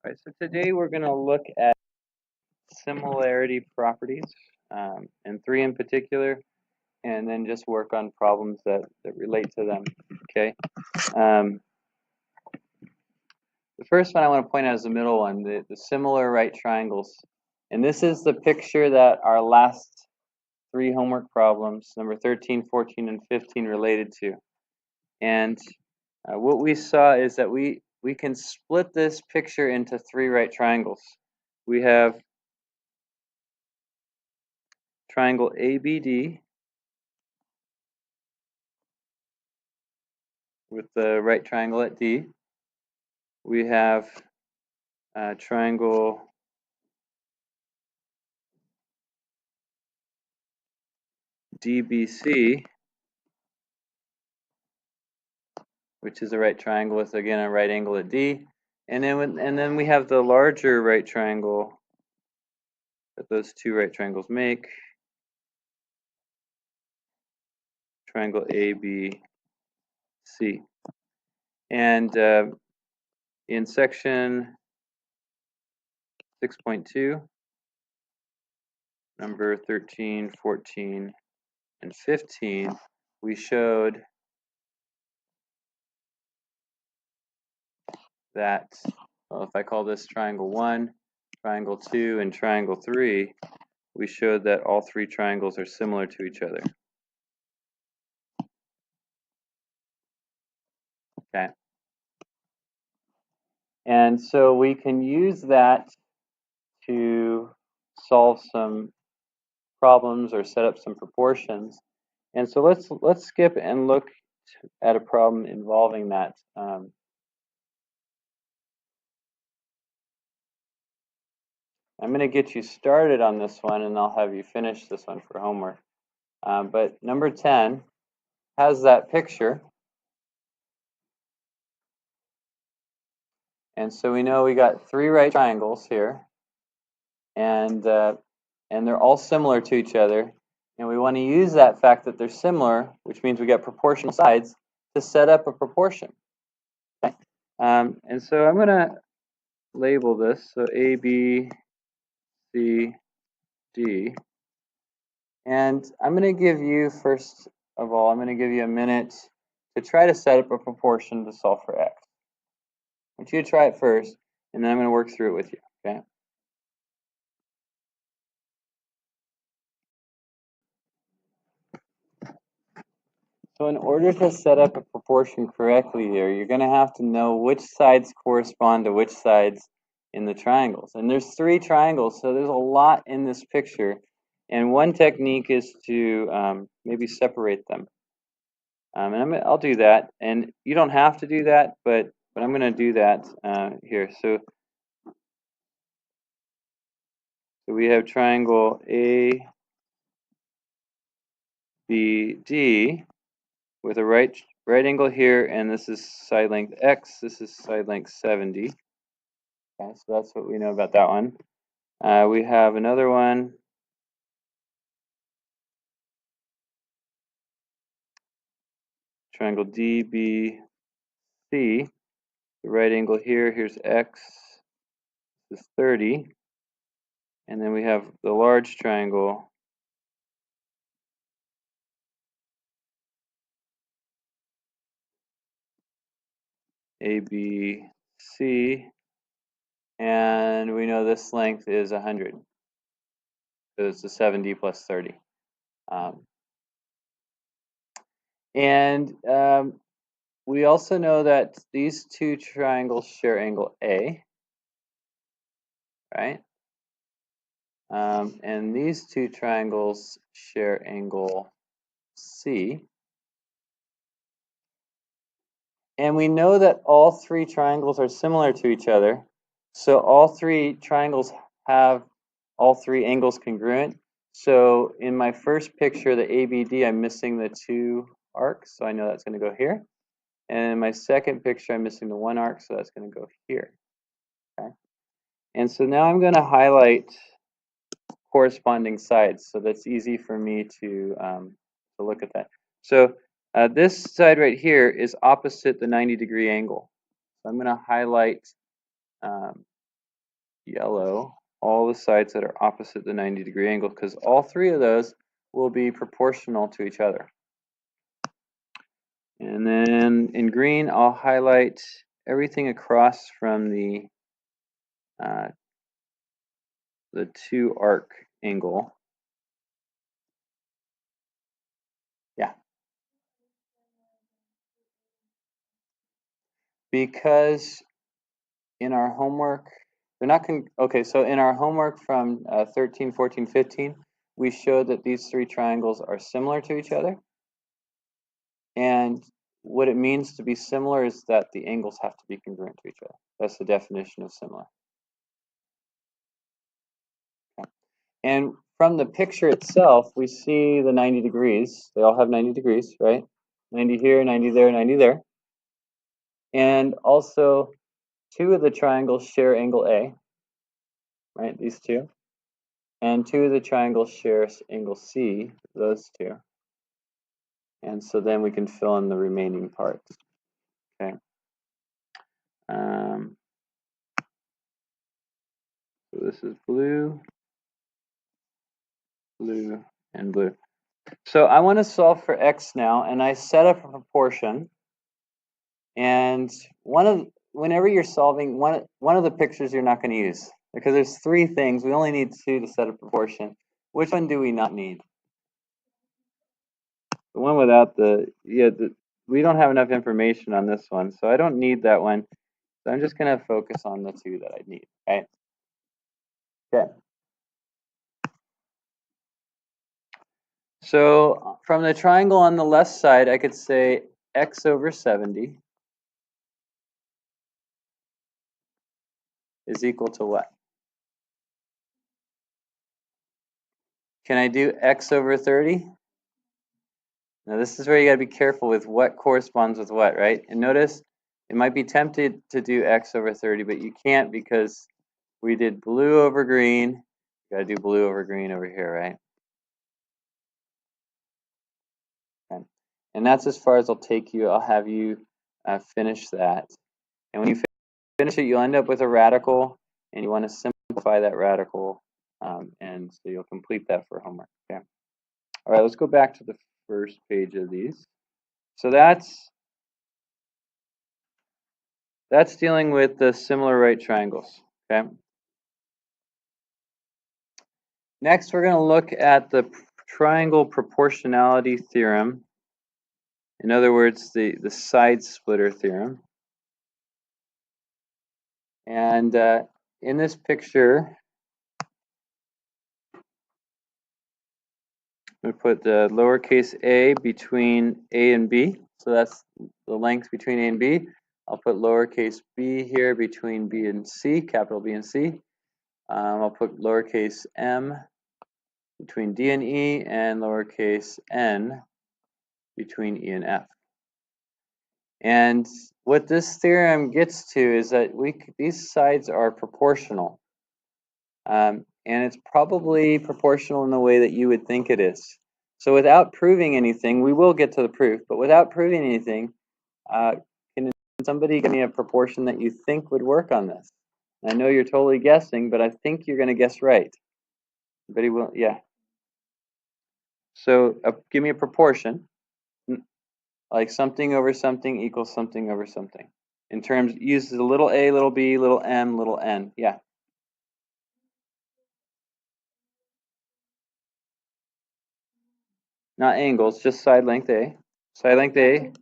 Right, so today we're going to look at similarity properties, and three in particular, and then just work on problems that relate to them. Okay. The first one I want to point out is the middle one, the similar right triangles. And this is the picture that our last three homework problems, number 13, 14, and 15, related to. And what we saw is that we can split this picture into three right triangles. We have triangle ABD with the right triangle at D. We have triangle DBC, which is a right triangle with, again, a right angle at D. And then we have the larger right triangle that those two right triangles make, triangle ABC. And in section 6.2, number 13, 14, and 15, we showed that, well, if I call this triangle 1, triangle 2, and triangle 3, we showed that all three triangles are similar to each other. Okay. And so we can use that to solve some problems or set up some proportions. And so let's skip and look at a problem involving that. I'm going to get you started on this one, and I'll have you finish this one for homework. But number 10 has that picture. And so we know we got three right triangles here, and they're all similar to each other. And we want to use that fact that they're similar, which means we got proportional sides, to set up a proportion. Okay. And so I'm going to label this, so A, B, C, D. And I'm going to give you, first of all, I'm going to give you a minute to try to set up a proportion to solve for x. I want you to try it first, and then I'm going to work through it with you, okay? So in order to set up a proportion correctly here, you're going to have to know which sides correspond to which sides in the triangles. And there's three triangles, so there's a lot in this picture. And one technique is to maybe separate them. And I'll do that. And you don't have to do that, but I'm going to do that here. So we have triangle ABD with a right angle here, and this is side length x. This is side length 70. Okay, so that's what we know about that one. We have another one. Triangle DBC. The right angle here. Here's x. This is 30. And then we have the large triangle ABC, and we know this length is 100. So it's a 70 plus 30. We also know that these two triangles share angle A, right? And these two triangles share angle C. And we know that all three triangles are similar to each other. So all three triangles have all three angles congruent. So in my first picture, the ABD, I'm missing the two arcs, so I know that's going to go here. And in my second picture, I'm missing the one arc, so that's going to go here. Okay. And so now I'm going to highlight corresponding sides, so that's easy for me to look at that. So this side right here is opposite the 90-degree angle. So I'm going to highlight yellow all the sides that are opposite the 90-degree angle, because all three of those will be proportional to each other. And then in green, I'll highlight everything across from the 2 arc angle. Yeah. Because in our homework, they're not okay, so in our homework from 13, 14, 15, we showed that these 3 triangles are similar to each other. And what it means to be similar is that the angles have to be congruent to each other. That's the definition of similar. Okay. And from the picture itself, we see the 90 degrees. They all have 90 degrees, right? 90 here, 90 there, 90 there. And also, 2 of the triangles share angle A, right? These 2. And 2 of the triangles share angle C, those 2. And so then we can fill in the remaining parts. Okay. So this is blue, blue, and blue. So I want to solve for x now, and I set up a proportion. And whenever you're solving, one of the pictures you're not going to use, because there's 3 things. We only need 2 to set a proportion. Which one do we not need? The one without we don't have enough information on this one, so I don't need that one. So I'm just going to focus on the 2 that I need, right? Okay. So from the triangle on the left side, I could say x over 70 is equal to what? Can I do x over 30? Now this is where you got to be careful with what corresponds with what, right? And notice it might be tempted to do x over 30, but you can't because we did blue over green. You got to do blue over green over here, right? Okay. And that's as far as I'll take you. I'll have you finish that. And when you finish it, you'll end up with a radical, and you want to simplify that radical, and so you'll complete that for homework. Okay. All right, let's go back to the first page of these. So that's dealing with the similar right triangles. Okay. Next, we're going to look at the triangle proportionality theorem. In other words, the side splitter theorem. And in this picture, we put the lowercase a between A and B. So that's the length between A and B. I'll put lowercase b here between B and C, capital B and C. I'll put lowercase m between D and E, and lowercase n between E and F. And what this theorem gets to is that these sides are proportional. And it's probably proportional in the way that you would think it is. So without proving anything, we will get to the proof, but without proving anything, can somebody give me a proportion that you think would work on this? I know you're totally guessing, but I think you're going to guess right. Anybody will? Yeah. So give me a proportion, like something over something equals something over something. In terms, use the little a, little b, little m, little n. Yeah. Not angles, just side length A. Side length A.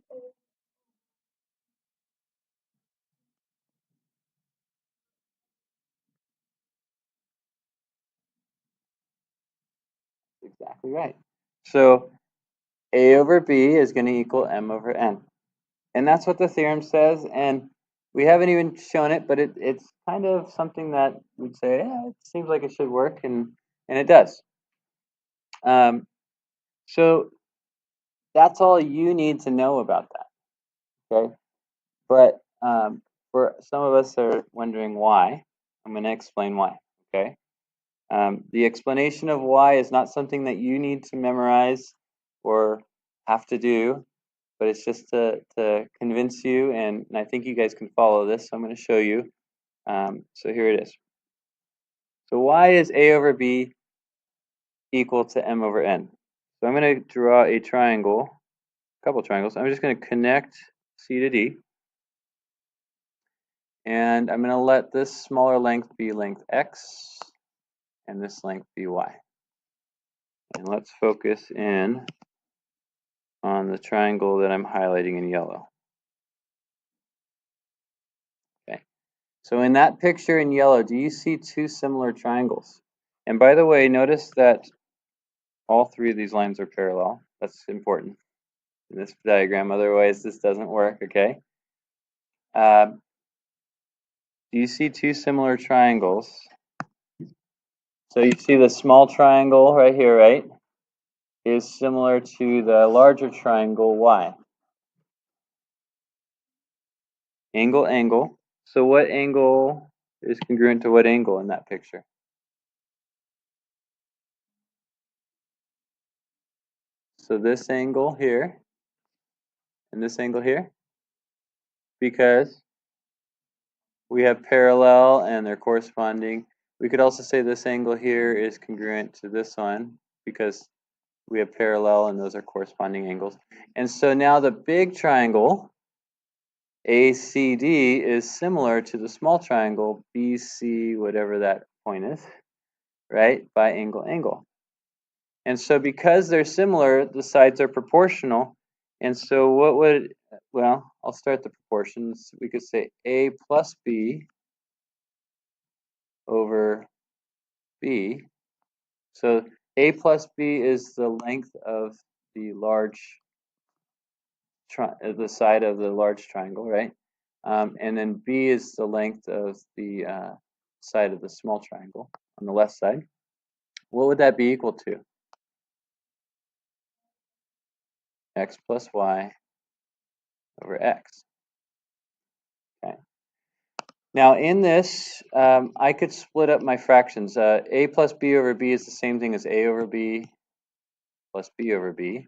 Exactly right. So A over B is going to equal m over n. And that's what the theorem says. And we haven't even shown it, but it's kind of something that we'd say, yeah, it seems like it should work, and it does. So that's all you need to know about that. Okay. But for some of us are wondering why, I'm going to explain why. Okay. The explanation of why is not something that you need to memorize or have to do, but it's just to convince you, and I think you guys can follow this. So I'm going to show you. So here it is. So why is a over b equal to m over n? So I'm going to draw a triangle, a couple triangles. I'm just going to connect C to D. And I'm going to let this smaller length be length x, and this length be y. And let's focus in on the triangle that I'm highlighting in yellow. Okay. So in that picture in yellow, do you see two similar triangles? And by the way, notice that all three of these lines are parallel. That's important in this diagram, otherwise this doesn't work, okay? Do you see two similar triangles? So you see the small triangle right here, right? Is similar to the larger triangle, y. Angle, angle. So what angle is congruent to what angle in that picture? So this angle here and this angle here, because we have parallel and they're corresponding. We could also say this angle here is congruent to this one because we have parallel and those are corresponding angles. And so now the big triangle ACD is similar to the small triangle BC, whatever that point is, right, by angle, angle. And so because they're similar, the sides are proportional. And so what would, well, I'll start the proportions. We could say A plus B over B. So A plus B is the length of the large, the side of the large triangle, right? And then B is the length of the side of the small triangle on the left side. What would that be equal to? X plus Y over X. Okay. Now in this, I could split up my fractions. A plus B over B is the same thing as A over B plus B over B.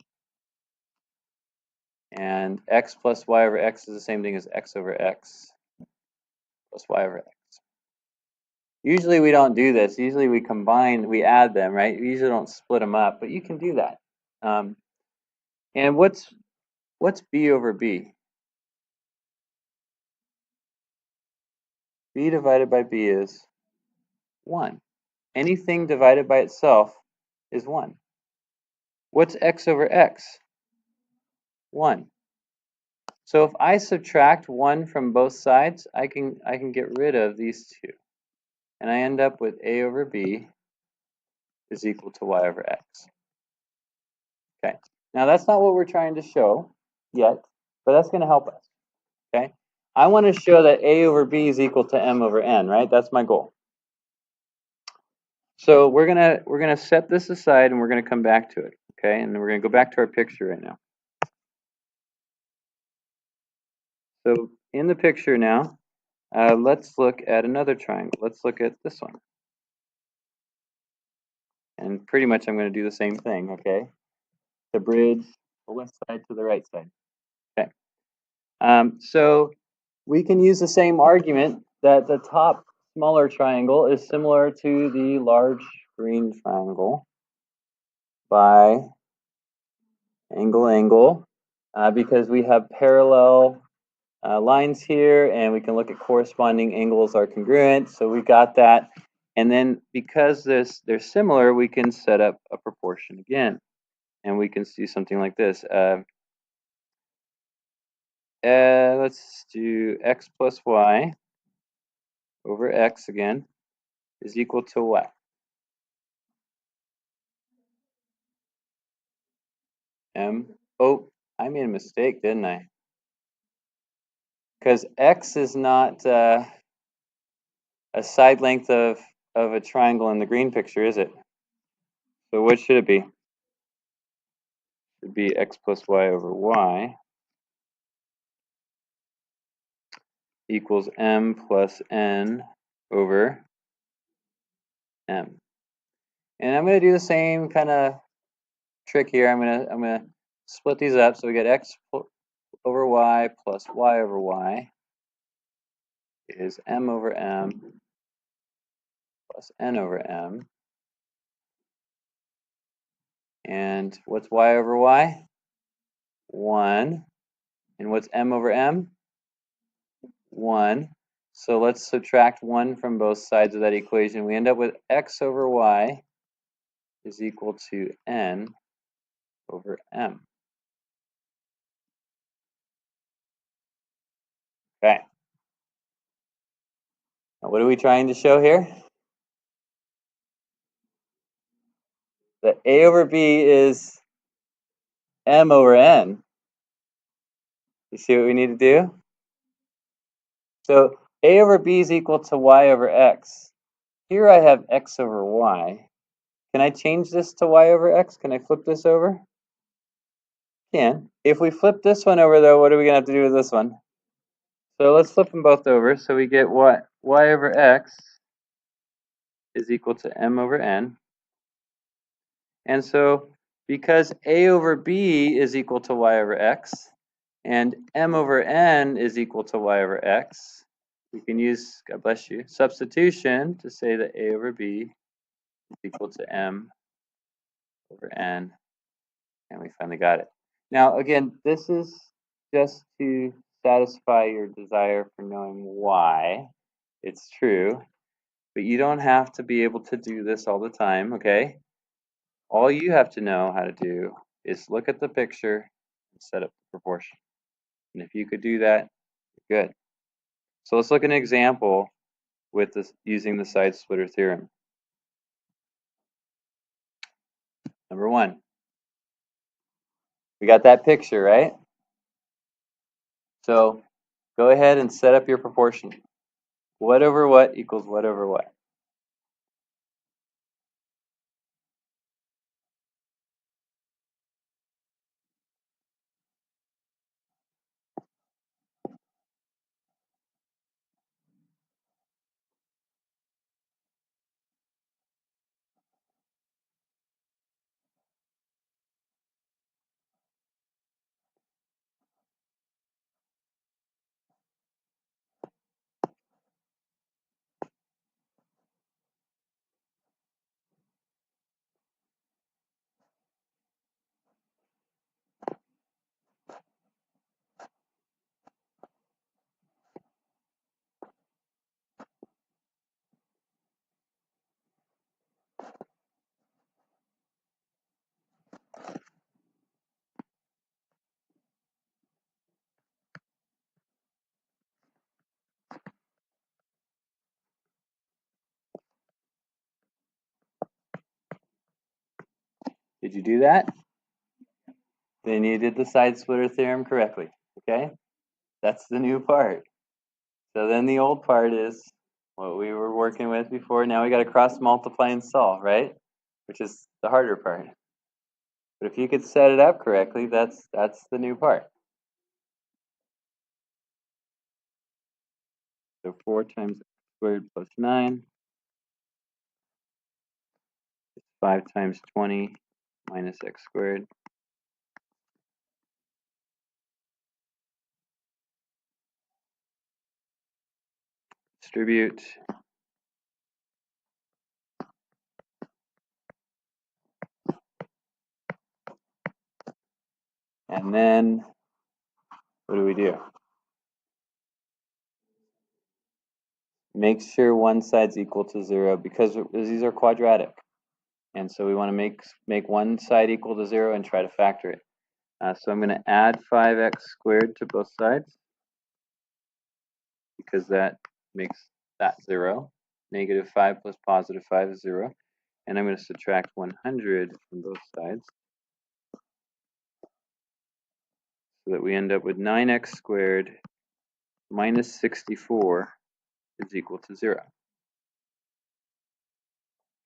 And X plus Y over X is the same thing as X over X plus Y over X. Usually we don't do this. Usually we combine, we add them, right? We usually don't split them up, but you can do that. And what's B over B? B divided by B is 1. Anything divided by itself is 1. What's X over X? 1. So if I subtract 1 from both sides, I can get rid of these two. And I end up with A over B is equal to Y over X. Okay. Now that's not what we're trying to show yet, but that's going to help us. Okay. I want to show that A over B is equal to M over N, right? That's my goal. So we're gonna set this aside and we're gonna come back to it. Okay, and then we're gonna go back to our picture right now. So in the picture now, let's look at another triangle. Let's look at this one. And pretty much I'm going to do the same thing, okay? The bridge, the left side to the right side. Okay. So we can use the same argument that the top smaller triangle is similar to the large green triangle by angle, angle, because we have parallel lines here, and we can look at corresponding angles are congruent. So we got that. And then because they're similar, we can set up a proportion again. And we can do something like this. Let's do X plus Y over X again is equal to what? M. Oh, I made a mistake, didn't I? Because X is not a side length of a triangle in the green picture, is it? So what should it be? It should be X plus Y over Y equals M plus N over M. And I'm going to do the same kind of trick here. I'm going to split these up. So we get X over Y plus Y over Y is M over M plus n over m. And what's y over y? 1. And what's m over m? 1. So let's subtract 1 from both sides of that equation. We end up with x over y is equal to n over m. Okay. Now what are we trying to show here? That a over b is m over n. You see what we need to do? So a over b is equal to y over x. Here I have x over y. Can I change this to y over x? Can I flip this over? Can. If we flip this one over, though, what are we going to have to do with this one? So let's flip them both over. So we get what? Y over x is equal to m over n. And so because a over b is equal to y over x, and m over n is equal to y over x, we can use, God bless you, substitution to say that a over b is equal to m over n, and we finally got it. Now, again, this is just to satisfy your desire for knowing why it's true, but you don't have to be able to do this all the time, okay? All you have to know how to do is look at the picture and set up the proportion. And if you could do that, you're good. So let's look at an example with this using the side splitter theorem. Number 1. We got that picture, right? So go ahead and set up your proportion. What over what equals what over what? Did you do that? Then you did the side splitter theorem correctly, okay? That's the new part. So then the old part is what we were working with before. Now we got to cross multiply and solve, right? Which is the harder part. But if you could set it up correctly, that's the new part. So 4 times x squared plus 9 is 5 times 20 minus x squared. Distribute. And then what do? Make sure one side's equal to 0 because these are quadratic. And so we want to make one side equal to 0 and try to factor it. So I'm going to add 5x squared to both sides because that makes that 0. Negative 5 plus positive 5 is 0. And I'm going to subtract 100 from both sides so that we end up with 9x squared minus 64 is equal to 0.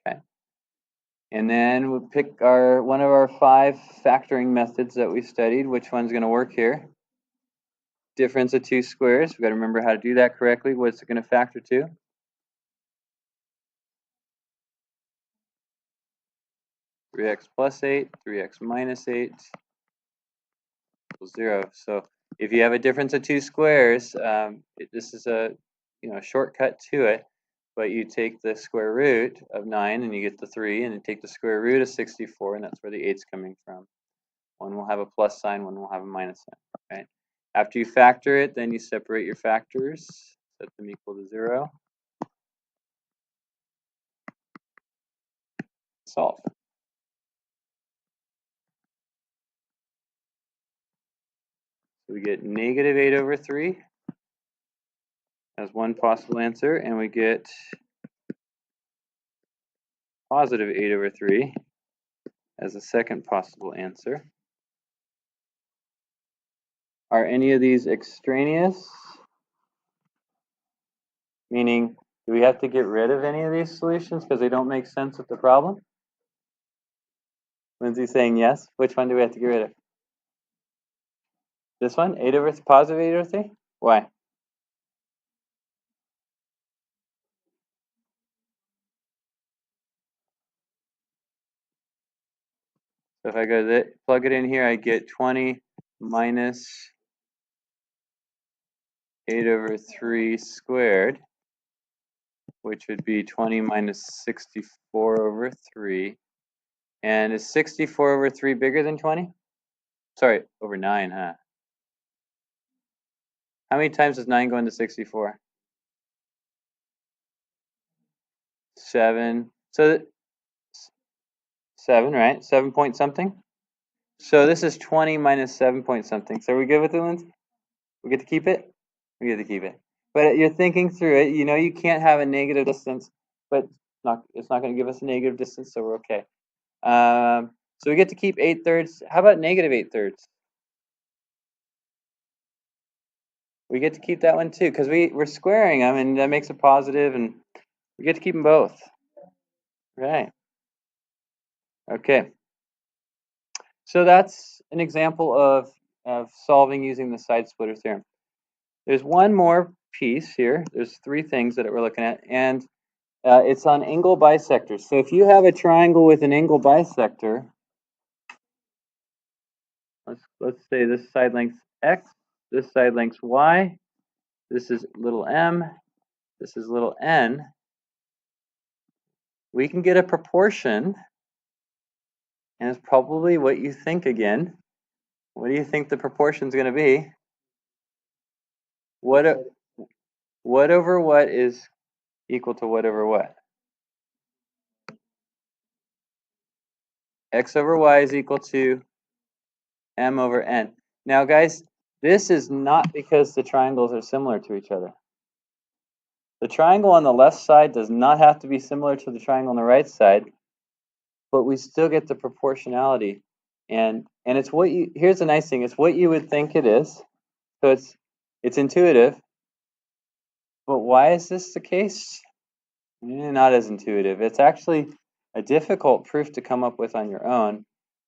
Okay. And then we'll pick one of our 5 factoring methods that we studied. Which one's going to work here? Difference of 2 squares. We've got to remember how to do that correctly. What's it going to factor to? 3x plus 8, 3x minus 8 equals 0. So if you have a difference of 2 squares, this is a shortcut to it. but you take the square root of 9 and you get the 3, and you take the square root of 64, and that's where the 8's coming from. One will have a plus sign, one will have a minus sign. Right? After you factor it, then you separate your factors, set them equal to 0. Solve. So we get negative 8 over 3 as one possible answer, and we get positive 8 over 3 as a second possible answer. Are any of these extraneous? Meaning, do we have to get rid of any of these solutions because they don't make sense with the problem? Lindsay's saying yes. Which one do we have to get rid of? This one? 8 over positive 8 over 3? Why? So if I go to plug it in here, I get 20 minus 8 over 3 squared, which would be 20 minus 64 over 3. And is 64 over 3 bigger than 20? Sorry, over 9, huh? How many times does 9 go into 64? 7. So 7, right? 7 point something? So this is 20 minus 7 point something. So are we good with it, Lindsay? We get to keep it? We get to keep it. But you're thinking through it. You know you can't have a negative distance, but it's not going to give us a negative distance, so we're okay. So we get to keep 8/3. How about negative 8/3? We get to keep that one too, because we're squaring them, and that makes it positive, and we get to keep them both. Right. Okay. So that's an example of solving using the side splitter theorem. There's one more piece here. There's 3 things that we're looking at, and it's on angle bisectors. So if you have a triangle with an angle bisector, let's say this side length x, this side length y, this is little m, this is little n. We can get a proportion, and it's probably what you think again. What do you think the proportion is going to be? What over what is equal to what over what? X over y is equal to m over n. Now, guys, this is not because the triangles are similar to each other. The triangle on the left side does not have to be similar to the triangle on the right side, but we still get the proportionality. And it's what you, here's the nice thing, it's what you would think it is. So it's intuitive. But why is this the case? Not as intuitive. It's actually a difficult proof to come up with on your own.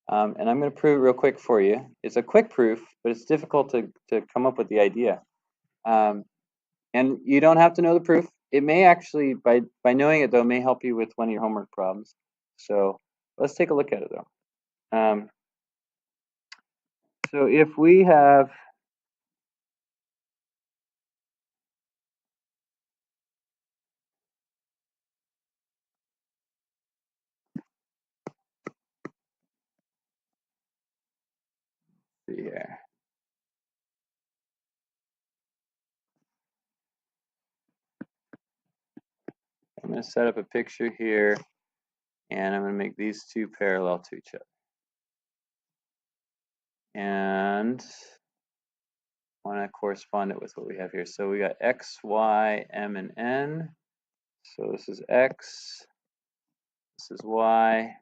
And I'm going to prove it real quick for you. It's a quick proof, but it's difficult to come up with the idea. And you don't have to know the proof. It may actually, by knowing it though, may help you with one of your homework problems. So let's take a look at it though. So if we have here. I'm going to set up a picture here, and I'm going to make these two parallel to each other. And I want to correspond it with what we have here. So we got x, y, m, and n. So this is x, this is y,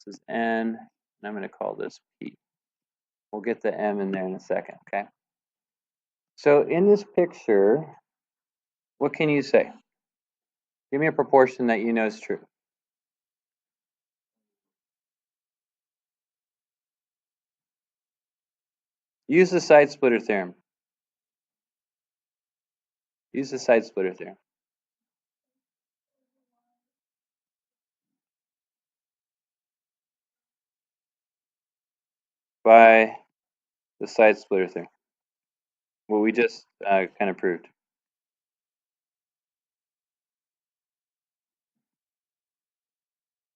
this is n, and I'm going to call this p. We'll get the m in there in a second, okay? So in this picture, what can you say? Give me a proportion that you know is true. Use the side splitter theorem. Use the side splitter theorem. By the side splitter theorem. What we just kind of proved.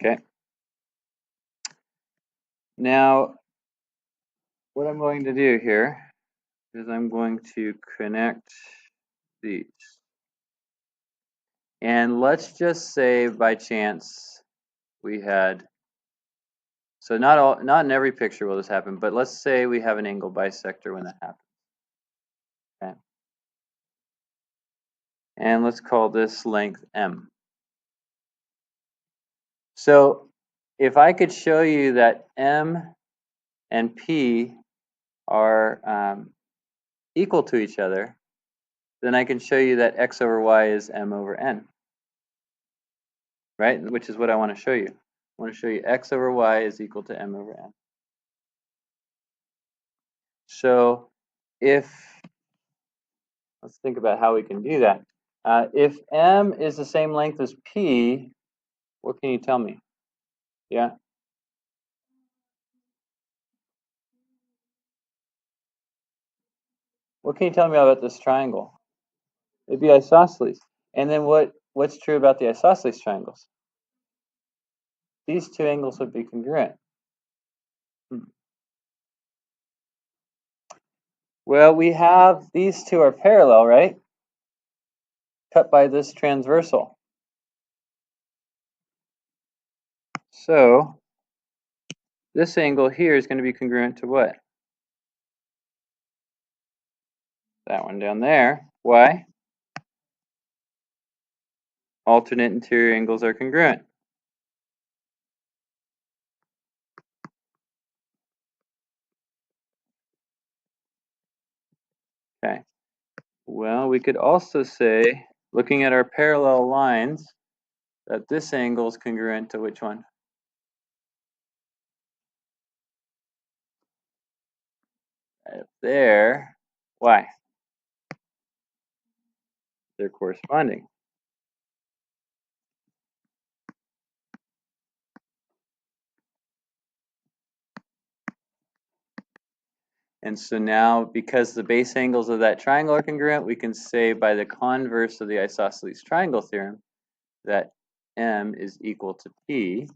Okay. Now, what I'm going to do here is I'm going to connect these. And let's just say by chance we had, so not in every picture will this happen, but let's say we have an angle bisector when that happens. Okay. And let's call this length M. So if I could show you that M and P are equal to each other, then I can show you that x over y is m over n, right? Which is what I want to show you. I want to show you x over y is equal to m over n. So if, let's think about how we can do that. If m is the same length as p, what can you tell me? Yeah? What can you tell me about this triangle? It'd be isosceles. And then what's true about the isosceles triangles? These two angles would be congruent. Well, we have these two are parallel, right? Cut by this transversal. So this angle here is going to be congruent to what? That one down there. Why? Alternate interior angles are congruent. Okay. Well, we could also say, looking at our parallel lines, that this angle is congruent to which one? Right up there. Why? They're corresponding. And so now, because the base angles of that triangle are congruent, we can say by the converse of the isosceles triangle theorem that M is equal to P.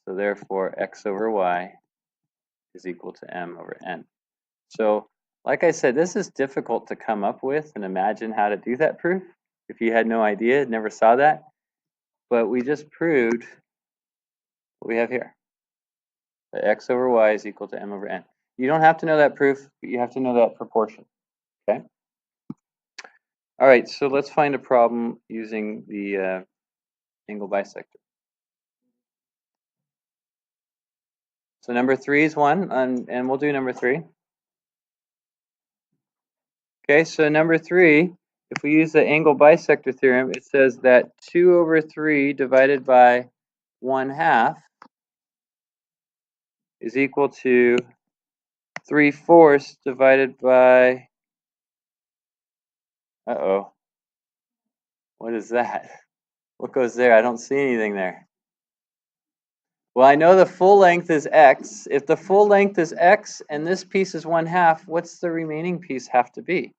So therefore, x over y is equal to m over n. So like I said, this is difficult to come up with and imagine how to do that proof. If you had no idea, never saw that. But we just proved what we have here. That x over y is equal to m over n. You don't have to know that proof, but you have to know that proportion. Okay? All right, so let's find a problem using the angle bisector. So number 3 is one, and we'll do number 3. Okay, so number 3, if we use the angle bisector theorem, it says that 2 over 3 divided by 1/2 is equal to 3/4 divided by, uh-oh, what is that? What goes there? I don't see anything there. Well, I know the full length is x. If the full length is x and this piece is 1/2, what's the remaining piece have to be?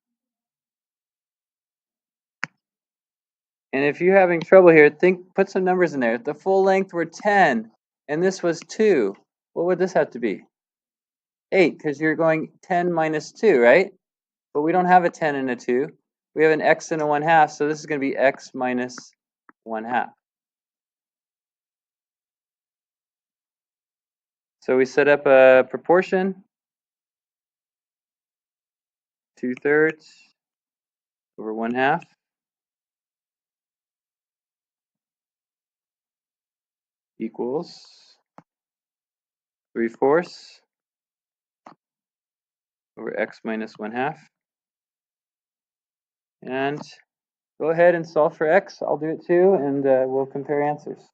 And if you're having trouble here, put some numbers in there. If the full length were 10 and this was 2, what would this have to be? 8, because you're going 10 minus 2, right? But we don't have a 10 and a 2. We have an x and a 1/2, so this is going to be x minus 1/2. So we set up a proportion, 2/3 over 1/2 equals 3/4 over x minus 1/2. And go ahead and solve for x. I'll do it too, and we'll compare answers.